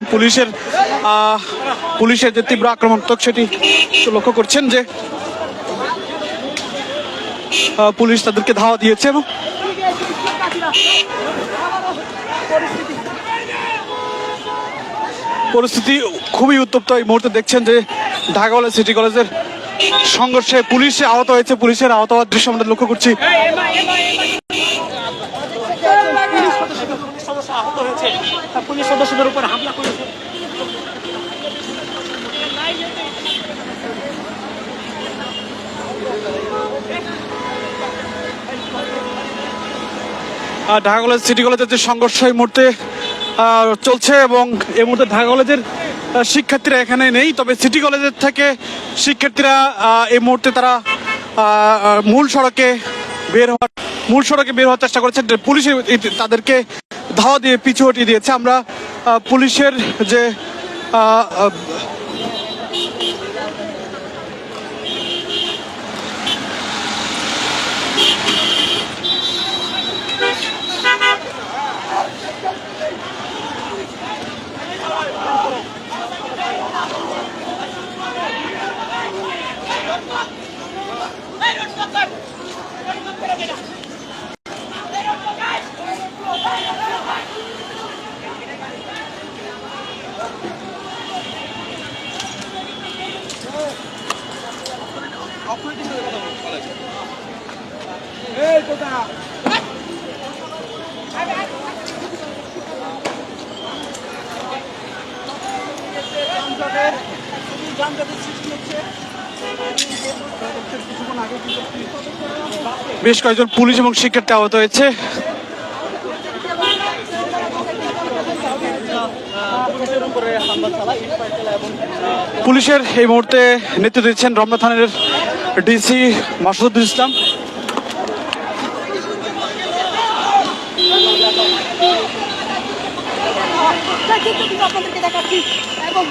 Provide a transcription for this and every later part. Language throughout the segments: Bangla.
পুলিশের পুলিশের যে তীব্র আক্রমণাত্মক সেটি লক্ষ্য করছেন যে পুলিশ তাদেরকে ধাওয়া দিয়েছে এবং পরিস্থিতি খুবই উত্তপ্ত। এই মুহূর্তে দেখছেন যে ঢাকা কলেজ সিটি কলেজের সংঘর্ষে পুলিশে আহত হয়েছে, পুলিশের আহত হওয়ার দৃশ্য আমরা লক্ষ্য করছি। পুলিশ সদস্যদের উপর হামলা করেছে। ঢাকা কলেজ সিটি কলেজের যে সংঘর্ষ এই মুহূর্তে চলছে এবং এই মুহূর্তে ঢাকা কলেজের শিক্ষার্থীরা এখানে নেই, তবে সিটি কলেজের থেকে শিক্ষার্থীরা এই মুহূর্তে তারা মূল সড়কে বের হওয়ার চেষ্টা করেছে। পুলিশ তাদেরকে ধাওয়া দিয়ে পিছু হটিয়ে দিয়েছে। আমরা পুলিশের যে বেশ কয়েকজন পুলিশ এবং শিক্ষার্থী আহত হয়েছে। পুলিশের এই মুহূর্তে নেতৃত্ব দিচ্ছেন রমনা থানার ডিসি মাসুদুল ইসলাম। আপনাদেরকে দেখাচ্ছি এবং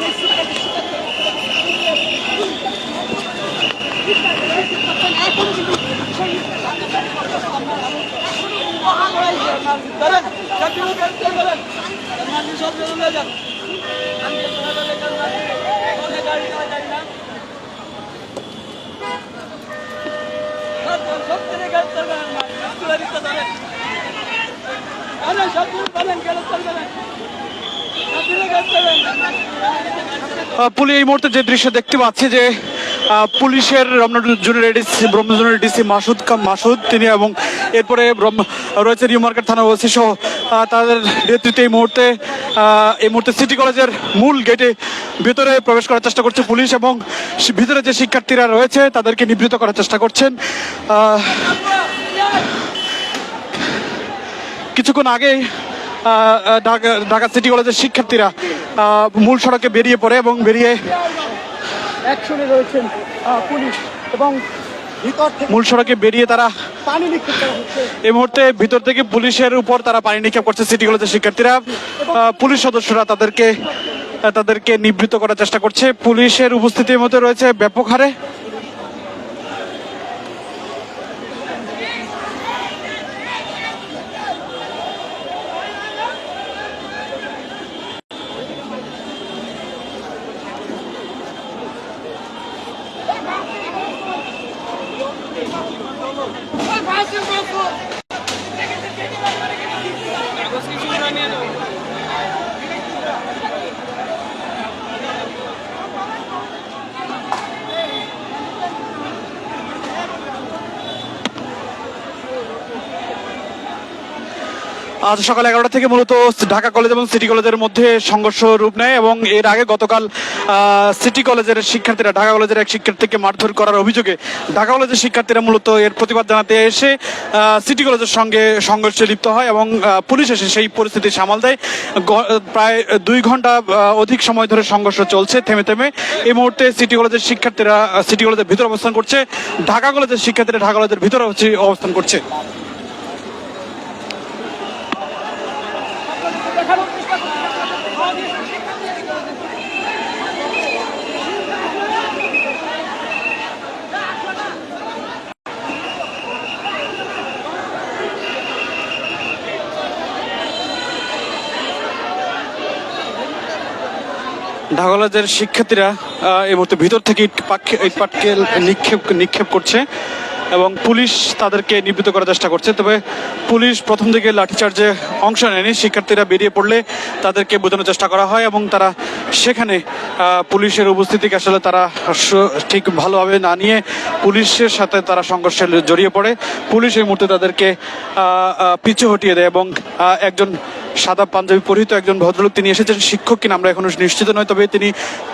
পুলিশ এই মুহূর্তে যে দৃশ্য দেখতে পাচ্ছি যে পুলিশের রমনা জোনের ডিসি মাসুদ তিনি এবং এরপরে রয়েছে নিউ মার্কেট থানা ওসি সহ তাদের নেতৃত্বে এই মুহূর্তে সিটি কলেজের মূল গেটে ভিতরে প্রবেশ করার চেষ্টা করছে পুলিশ এবং ভিতরে যে শিক্ষার্থীরা রয়েছে তাদেরকে নিবৃত করার চেষ্টা করছেন। কিছুক্ষণ আগেই ঢাকা সিটি কলেজের শিক্ষার্থীরা মূল সড়কে বেরিয়ে পড়ে এবং বেরিয়ে অ্যাকশনে রয়েছেন পুলিশ এবং মূল সড়কে বেরিয়ে তারা পানি নিক্ষেপ করা হচ্ছে। এই মুহূর্তে ভিতর থেকে পুলিশের উপর তারা পানি নিক্ষেপ করছে সিটি কলেজের শিক্ষার্থীরা। পুলিশ সদস্যরা তাদেরকে নিবৃত করার চেষ্টা করছে। পুলিশের উপস্থিতির মধ্যে রয়েছে ব্যাপক হারে। আজ সকাল 11টা থেকে মূলত ঢাকা কলেজ এবং সিটি কলেজের মধ্যে সংঘর্ষ রূপ নেয় এবং এর আগে গতকাল সিটি কলেজের শিক্ষার্থীরা ঢাকা কলেজের এক শিক্ষার্থীকে মারধর করার অভিযোগে ঢাকা কলেজের শিক্ষার্থীরা মূলত এর প্রতিবাদ জানাতে এসে সিটি কলেজের সঙ্গে সংঘর্ষে লিপ্ত হয় এবং পুলিশ এসে সেই পরিস্থিতি সামাল দেয়। প্রায় 2 ঘন্টা অধিক সময় ধরে সংঘর্ষ চলছে থেমে। এই মুহূর্তে সিটি কলেজের শিক্ষার্থীরা সিটি কলেজের ভিতরে অবস্থান করছে, ঢাকা কলেজের শিক্ষার্থীরা ঢাকা কলেজের ভিতরে অবস্থান করছে। ঢাকা কলেজের শিক্ষার্থীরা এই মুহূর্তে ভিতর থেকে ইট পাটকেল নিক্ষেপ করছে এবং পুলিশ তাদেরকে নিবৃত্ত করার চেষ্টা করছে। তবে পুলিশ প্রথম দিকে লাঠিচার্জে অংশ নেয়নি, শিক্ষার্থীরা বেরিয়ে পড়লে তাদেরকে বোঝানোর চেষ্টা করা হয় এবং তারা সেখানে পুলিশের উপস্থিতিকে আসলে তারা ঠিক ভালোভাবে না নিয়ে পুলিশের সাথে তারা সংঘর্ষে জড়িয়ে পড়ে। পুলিশ এই মুহূর্তে তাদেরকে পিছু হটিয়ে দেয় এবং একজন সাদা পাঞ্জাবি পরিহিত একজন ভদ্রলোক, তিনি এসেছেন শিক্ষক কিনা আমরা এখনো নিশ্চিত নয়, তবে তিনি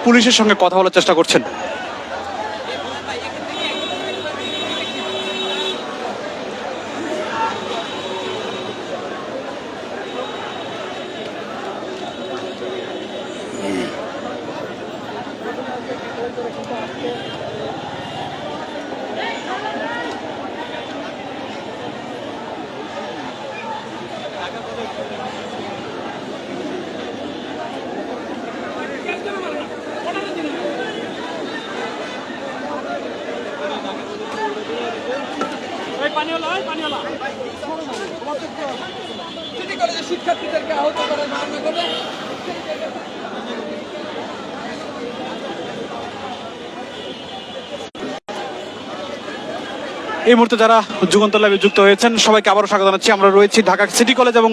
পুলিশের সঙ্গে কথা বলার চেষ্টা করছেন। শিক্ষার্থীদেরকে আহত করার ঘটনা ঘটে। এই মুহূর্তে যারা যুগান্তর লাইভে যুক্ত হয়েছেন সবাইকে আবারও স্বাগত জানাচ্ছি। আমরা রয়েছি ঢাকা সিটি কলেজ এবং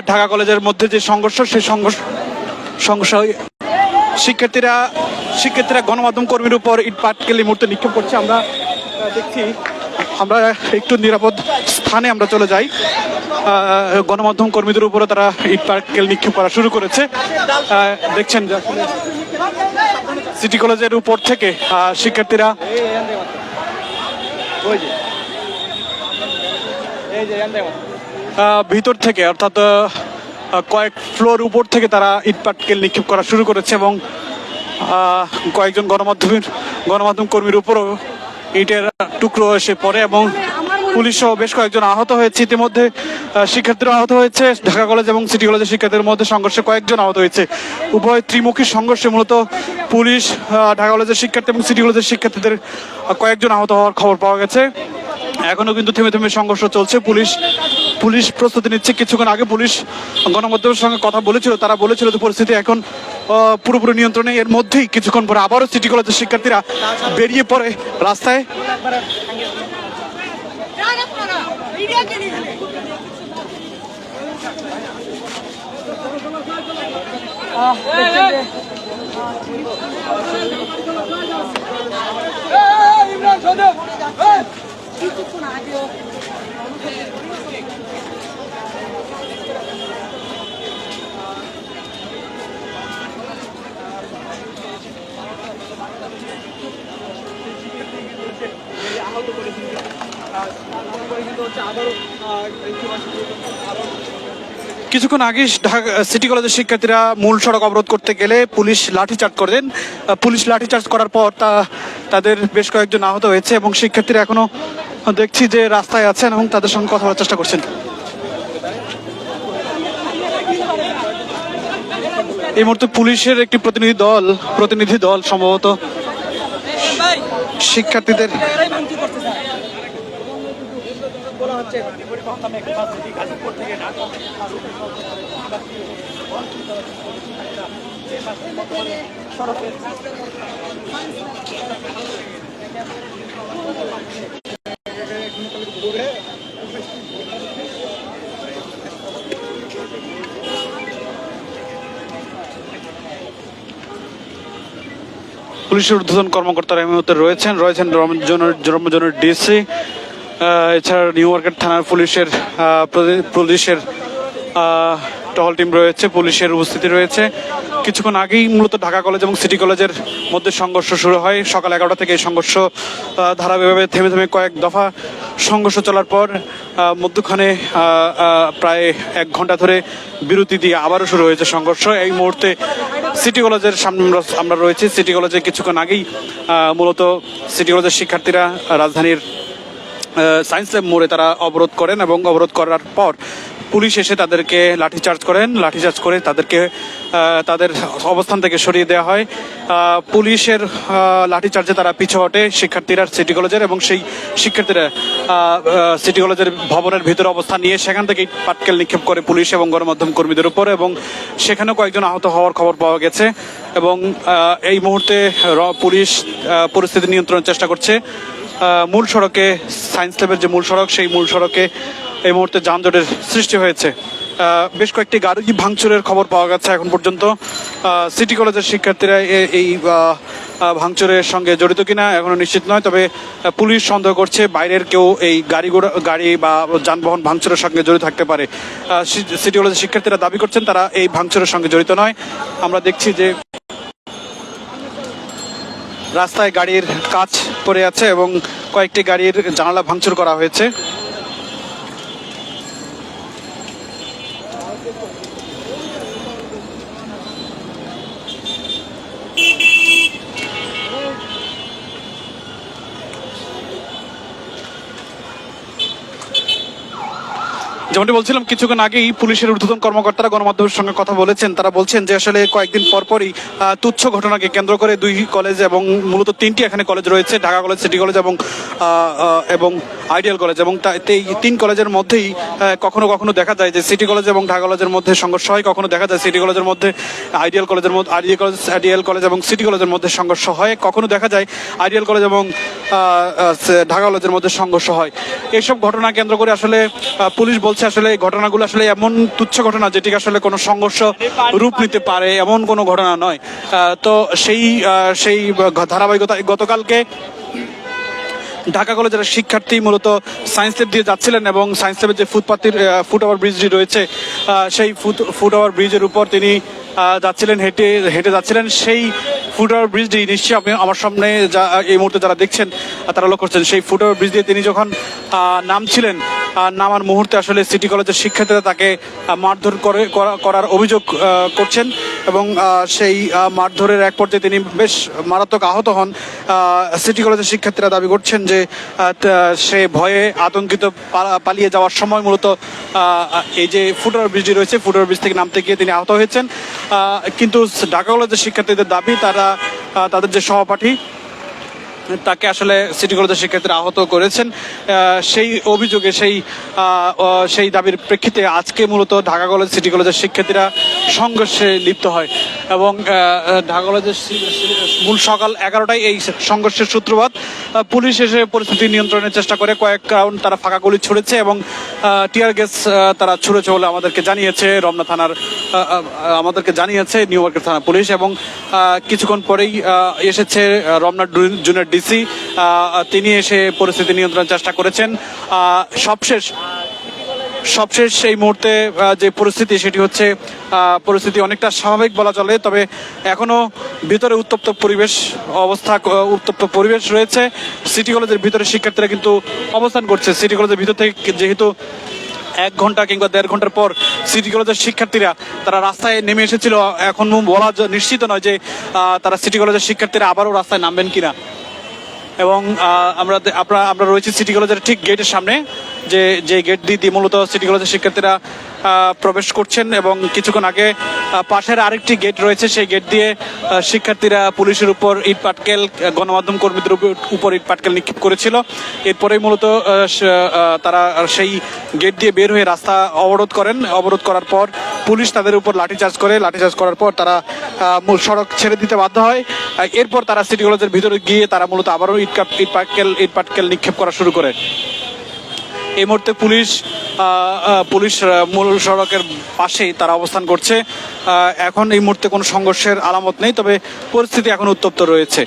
ঢাকা কলেজের মধ্যে যে সংঘর্ষ, সেই সংঘর্ষ শিক্ষার্থীরা গণমাধ্যম কর্মীর উপর ইট পাটকেল এই মুহূর্তে নিক্ষেপ করছে। আমরা দেখছি, আমরা একটু নিরাপদ স্থানে আমরা চলে যাই। গণমাধ্যম কর্মীদের উপরে তারা ইট পাটকেল নিক্ষেপ করা শুরু করেছে। দেখছেন যে আসলে সিটি কলেজের উপর থেকে শিক্ষার্থীরা ভিতর থেকে অর্থাৎ কয়েক ফ্লোর উপর থেকে তারা ইট পাটকেল নিক্ষেপ করা শুরু করেছে এবং কয়েকজন গণমাধ্যম কর্মীর উপরও ইটের টুকরো এসে পড়ে এবং পুলিশ সহ বেশ কয়েকজন আহত হয়েছে। ইতিমধ্যে শিক্ষার্থীরা আহত হয়েছে। ঢাকা কলেজ এবং সিটি কলেজের শিক্ষার্থীদের মধ্যে সংঘর্ষে কয়েকজন আহত হয়েছে। উভয় ত্রিমুখী সংঘর্ষে মূলত পুলিশ, ঢাকা কলেজের শিক্ষার্থী এবং সিটি কলেজের শিক্ষার্থীদের কয়েকজন আহত হওয়ার খবর পাওয়া গেছে। এখনো কিন্তু থেমে থেমে সংঘর্ষ চলছে। পুলিশ প্রস্তুতি নিচ্ছে। কিছুক্ষণ আগে পুলিশ গণমাধ্যমের সঙ্গে কথা বলেছিল, তারা বলেছিল যে পরিস্থিতি এখন পুরোপুরি নিয়ন্ত্রণে। এর মধ্যেই কিছুক্ষণ পরে আবারও সিটি কলেজের শিক্ষার্থীরা বেরিয়ে পড়ে রাস্তায়। কিছুক্ষণ আগে ঢাকা সিটি কলেজের শিক্ষার্থীরা মূল সড়ক অবরোধ করতে গেলে পুলিশ লাঠিচার্জ করেন। পুলিশ লাঠিচার্জ করার পর তাদের বেশ কয়েকজন আহত হয়েছে এবং শিক্ষার্থীরা এখনো দেখছি যে রাস্তায় আছেন এবং তাদের সঙ্গে কথা বলার চেষ্টা করছেন। এই মুহূর্তে পুলিশের একটি প্রতিনিধি দল সম্ভবত শিক্ষার্থীদের পুলিশের ঊর্ধ্বতন কর্মকর্তারা এই মুহূর্তে রয়েছেন রমজনের ডিসি, এছাড়া নিউ মার্কেট থানার পুলিশের টহল টিম রয়েছে, পুলিশের উপস্থিতি রয়েছে। কিছুক্ষণ আগেই মূলত ঢাকা কলেজ এবং সিটি কলেজের মধ্যে সংঘর্ষ শুরু হয়। সকাল 11টা থেকে এই সংঘর্ষ ধারাবাহিকভাবে থেমে থেমে কয়েক দফা সংঘর্ষ চলার পর মধ্যখানে প্রায় 1 ঘন্টা ধরে বিরতি দিয়ে আবারও শুরু হয়েছে সংঘর্ষ। এই মুহূর্তে সিটি কলেজের সামনে আমরা রয়েছি। সিটি কলেজে কিছুক্ষণ আগেই মূলত সিটি কলেজের শিক্ষার্থীরা রাজধানীর সায়েন্স ল্যাব মোড়ে তারা অবরোধ করেন এবং অবরোধ করার পর পুলিশ এসে তাদেরকে লাঠিচার্জ করে তাদেরকে তাদের অবস্থান থেকে সরিয়ে দেওয়া হয়। পুলিশের লাঠিচার্জে তারা পিছু হটে শিক্ষার্থীরা সিটি কলেজের, এবং সেই শিক্ষার্থীরা সিটি কলেজের ভবনের ভিতরে অবস্থান নিয়ে সেখান থেকে পাটকেল নিক্ষেপ করে পুলিশ এবং গণমাধ্যম কর্মীদের উপর, এবং সেখানেও কয়েকজন আহত হওয়ার খবর পাওয়া গেছে। এবং এই মুহূর্তে পুলিশ পরিস্থিতি নিয়ন্ত্রণের চেষ্টা করছে। মূল সড়কে, সায়েন্স ল্যাবের যে মূল সড়ক, সেই মূল সড়কে এই মুহূর্তে যানজটের সৃষ্টি হয়েছে। বেশ কয়েকটি গাড়ি ভাঙচুরের খবর পাওয়া গেছে এখন পর্যন্ত। সিটি কলেজের শিক্ষার্থীরা এই ভাঙচুরের সঙ্গে জড়িত কিনা এখনো নিশ্চিত নয়, তবে পুলিশ সন্দেহ করছে বাইরের কেউ এই গাড়ি বা যানবাহন ভাঙচুরের সঙ্গে জড়িত থাকতে পারে। সিটি কলেজের শিক্ষার্থীরা দাবি করছেন তারা এই ভাঙচুরের সঙ্গে জড়িত নয়। আমরা দেখছি যে রাস্তায় গাড়ির কাচ পড়ে আছে এবং কয়েকটি গাড়ির জানালা ভাঙচুর করা হয়েছে। যেমনটি বলছিলাম কিছুক্ষণ আগেই, পুলিশের ঊর্ধ্বতন কর্মকর্তারা গণমাধ্যমের সঙ্গে কথা বলেছেন। তারা বলছেন যে আসলে কয়েকদিন পরপরই তুচ্ছ ঘটনাকে কেন্দ্র করে দুই কলেজ, এবং মূলত তিনটি এখানে কলেজ রয়েছে, ঢাকা কলেজ, সিটি কলেজ এবং আইডিয়াল কলেজ, এবং এই তিন কলেজের মধ্যেই কখনো কখনো দেখা যায় যে সিটি কলেজ এবং ঢাকা কলেজের মধ্যে সংঘর্ষ হয়, কখনো দেখা যায় সিটি কলেজের মধ্যে আইডিয়াল কলেজ এবং সিটি কলেজের মধ্যে সংঘর্ষ হয়, কখনো দেখা যায় আইডিয়াল কলেজ এবং ঢাকা কলেজের মধ্যে সংঘর্ষ হয়। এইসব ঘটনা কেন্দ্র করে আসলে পুলিশ বলছে আসলে এই ঘটনাগুলো আসলে এমন তুচ্ছ ঘটনা যেটি আসলে কোনো সংঘর্ষ রূপ নিতে পারে এমন কোনো ঘটনা নয়। তো সেই ধারাবাহিকতা গতকালকে ঢাকা কলেজের শিক্ষার্থী মূলত সায়েন্স ল্যাব দিয়ে যাচ্ছিলেন, এবং সায়েন্স ল্যাবের যে ফুট ওভার ব্রিজটি রয়েছে, সেই ফুট ওভার ব্রিজের উপর তিনি যাচ্ছিলেন, হেঁটে যাচ্ছিলেন। সেই ফুট ওভার ব্রিজটি নিশ্চয়ই আপনি আমার সামনে এই মুহূর্তে যারা দেখছেন তারা লক্ষ্য করছেন, সেই ফুট ওভার ব্রিজ দিয়ে তিনি যখন নামছিলেন, নামার মুহূর্তে আসলে সিটি কলেজের শিক্ষার্থীরা তাকে মারধর করার অভিযোগ করছেন, এবং সেই মারধরের এক পর্যায়ে তিনি বেশ মারাত্মক আহত হন। সিটি কলেজের শিক্ষার্থীরা দাবি করছেন যে সে ভয়ে আতঙ্কিত পালিয়ে যাওয়ার সময় মূলত এই যে ফুট ওভার ব্রিজটি রয়েছে, ফুট ওভার ব্রিজ থেকে নামতে গিয়ে তিনি আহত হয়েছেন। কিন্তু ঢাকা কলেজের শিক্ষার্থীদের দাবি তাদের যে সহপাঠী তাকে আসলে সিটি কলেজের শিক্ষার্থীরা আহত করেছেন। সেই অভিযোগে সেই দাবির প্রেক্ষিতে আজকে মূলত ঢাকা কলেজ, সিটি কলেজের শিক্ষার্থীরা সংঘর্ষে লিপ্ত হয়, এবং ঢাকা কলেজের মূল সকাল 11টায় এই সংঘর্ষের সূত্রপাত। পুলিশ এসে পরিস্থিতি নিয়ন্ত্রণের চেষ্টা করে, কয়েক রাউন্ড তারা ফাঁকা গুলি ছুড়েছে এবং টিয়ার গ্যাস তারা ছুড়েছে বলে আমাদেরকে জানিয়েছে নিউ মার্কেট থানা পুলিশ। এবং কিছুক্ষণ পরেই এসেছে রমনা জুনিয়র ডিসি, তিনি এসে পরিস্থিতি নিয়ন্ত্রণের চেষ্টা করেছেন। সবশেষ এই মুহূর্তে যে পরিস্থিতি, সেটি হচ্ছে পরিস্থিতি অনেকটা স্বাভাবিক বলা চলে, তবে এখনো ভিতরে উত্তপ্ত পরিবেশ রয়েছে। সিটি কলেজের ভিতরে শিক্ষার্থীরা কিন্তু অবস্থান করছে। সিটি কলেজের ভিতর থেকে যেহেতু 1 ঘন্টা কিংবা 1.5 ঘন্টার পর সিটি কলেজের শিক্ষার্থীরা তারা রাস্তায় নেমে এসেছিল, এখন বলা নিশ্চিত নয় যে তারা সিটি কলেজের শিক্ষার্থীরা আবারও রাস্তায় নামবেন কিনা। এবং আমরা রয়েছি সিটি কলেজের ঠিক গেটের সামনে, যে গেট দিয়ে মূলত সিটি কলেজের শিক্ষার্থীরা প্রবেশ করছেন, এবং কিছুক্ষণ আগে পাশের আরেকটি গেট রয়েছে, সেই গেট দিয়ে শিক্ষার্থীরা পুলিশের উপর ইট পাটকেল, গণমাধ্যম কর্মীদের উপর ইট পাটকেল নিক্ষেপ করেছিল। এরপরেই মূলত তারা সেই গেট দিয়ে বের হয়ে রাস্তা অবরোধ করার পর পুলিশ তাদের উপর লাঠিচার্জ করার পর তারা মূল সড়ক ছেড়ে দিতে বাধ্য হয়। এরপর তারা সিটি কলেজের ভিতরে গিয়ে তারা মূলত আবারও ইট পাটকেল নিক্ষেপ করা শুরু করে। এই মুহূর্তে পুলিশ মূল সড়কের পাশেই তারা অবস্থান করছে। এখন এই মুহূর্তে কোনো সংঘর্ষের আলামত নেই, তবে পরিস্থিতি এখন উত্তপ্ত রয়েছে।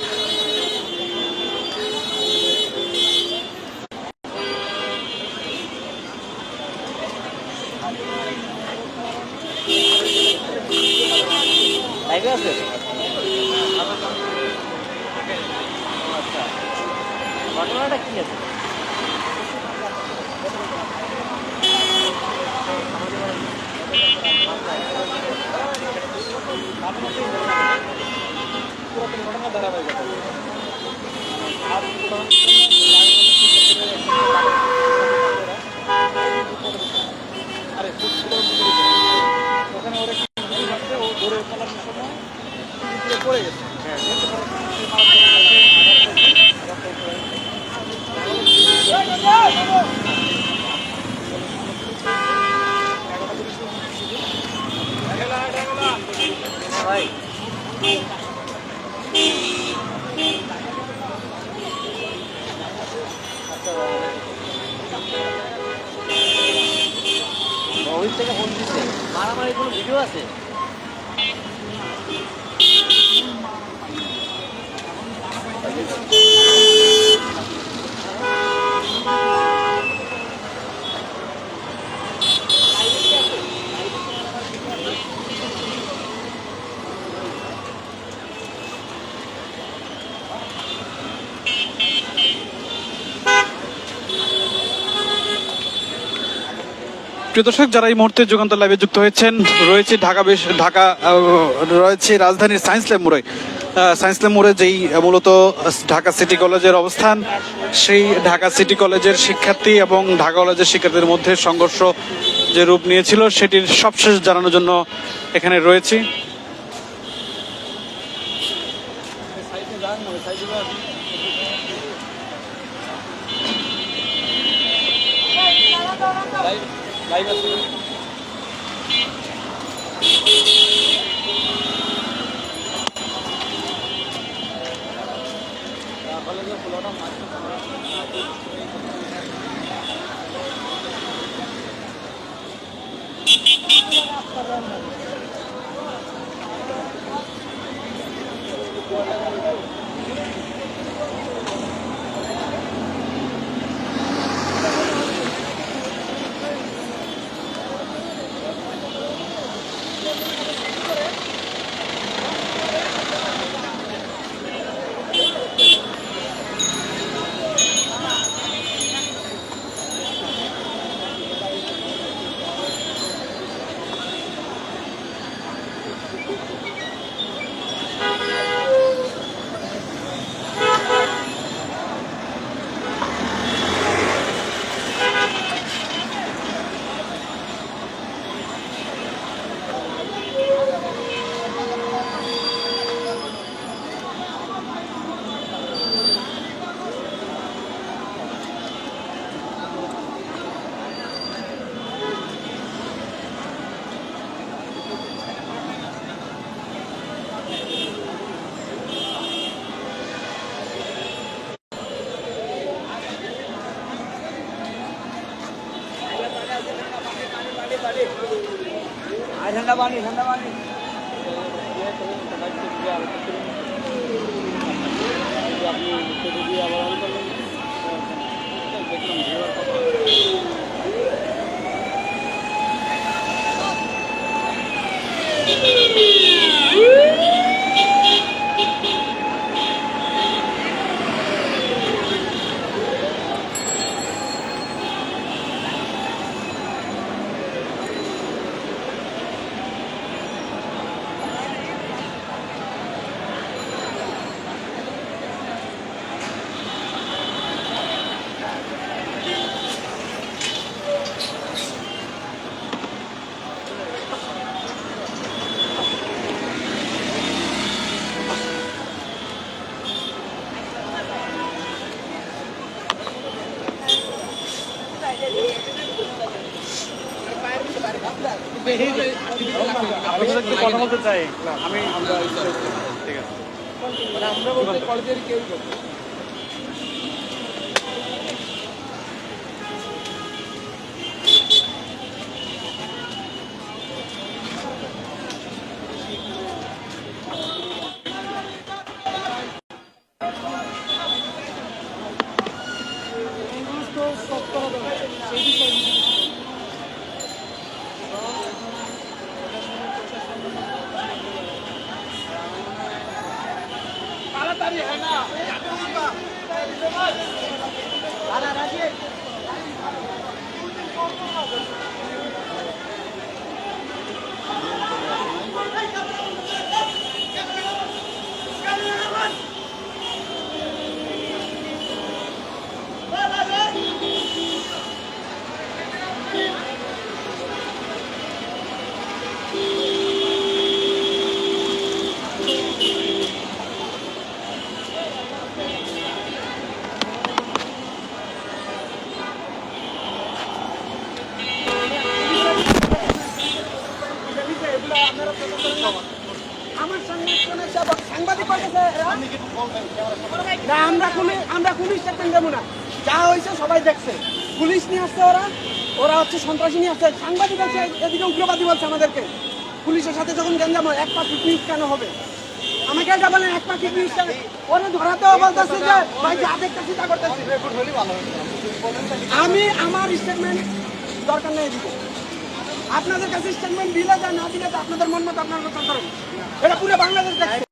ঘটনাটা কি আছে? আরে পড়ে গেছে ভাই রোহিত থেকে ফোন দিচ্ছে মারামারি কোনো ভিডিও আছে প্রিয় দর্শক, যারা এই মুহূর্তে যুগান্তর লাইভে যুক্ত হয়েছেন, রয়েছে ঢাকা রয়েছে রাজধানীর সায়েন্স ল্যাব মোড়ে। সায়েন্স ল্যাব মোড়ে যেই মূলত ঢাকা সিটি কলেজের অবস্থান, সেই ঢাকা সিটি কলেজের শিক্ষার্থী এবং ঢাকা কলেজের শিক্ষার্থীদের মধ্যে সংঘর্ষ যে রূপ নিয়েছিল সেটির সবশেষ জানানোর জন্য এখানে রয়েছি। লাইভ আছে ठंडा पानी আপনার সাথে একটু কথা বলতে চাই আমি। ঠিক আছে, আমরা বলতে কলেজের কেউ ताड़ाताड़ी है ना সাংবাদিক করতেছে না, আমরা কোনো স্টেটমেন্ট দেবো না। যা হয়েছে সবাই দেখছে, পুলিশ নিয়ে আসছে, ওরা হচ্ছে সন্ত্রাসী নিয়ে আসছে, সাংবাদিক আছে এদিকে উগ্রবাদী বলছে আমাদেরকে। পুলিশের সাথে যখন গেঞ্জাম হয়, এক পাখি নিউজ কেন হবে? আমাকে এটা বলেন, এক পাখি নিউজ কেন? ওরা ধরাতেও বলতেছে যে ভাই যা দেখতেছি তা করতেছি। আমি আমার স্টেটমেন্ট দরকার নেই দিব। আপনাদের কাছে স্টেটমেন্ট দিলে যা, না দিলে আপনাদের মন মতো আপনার কথা করেন। এটা পুরো বাংলাদেশ দেখছে।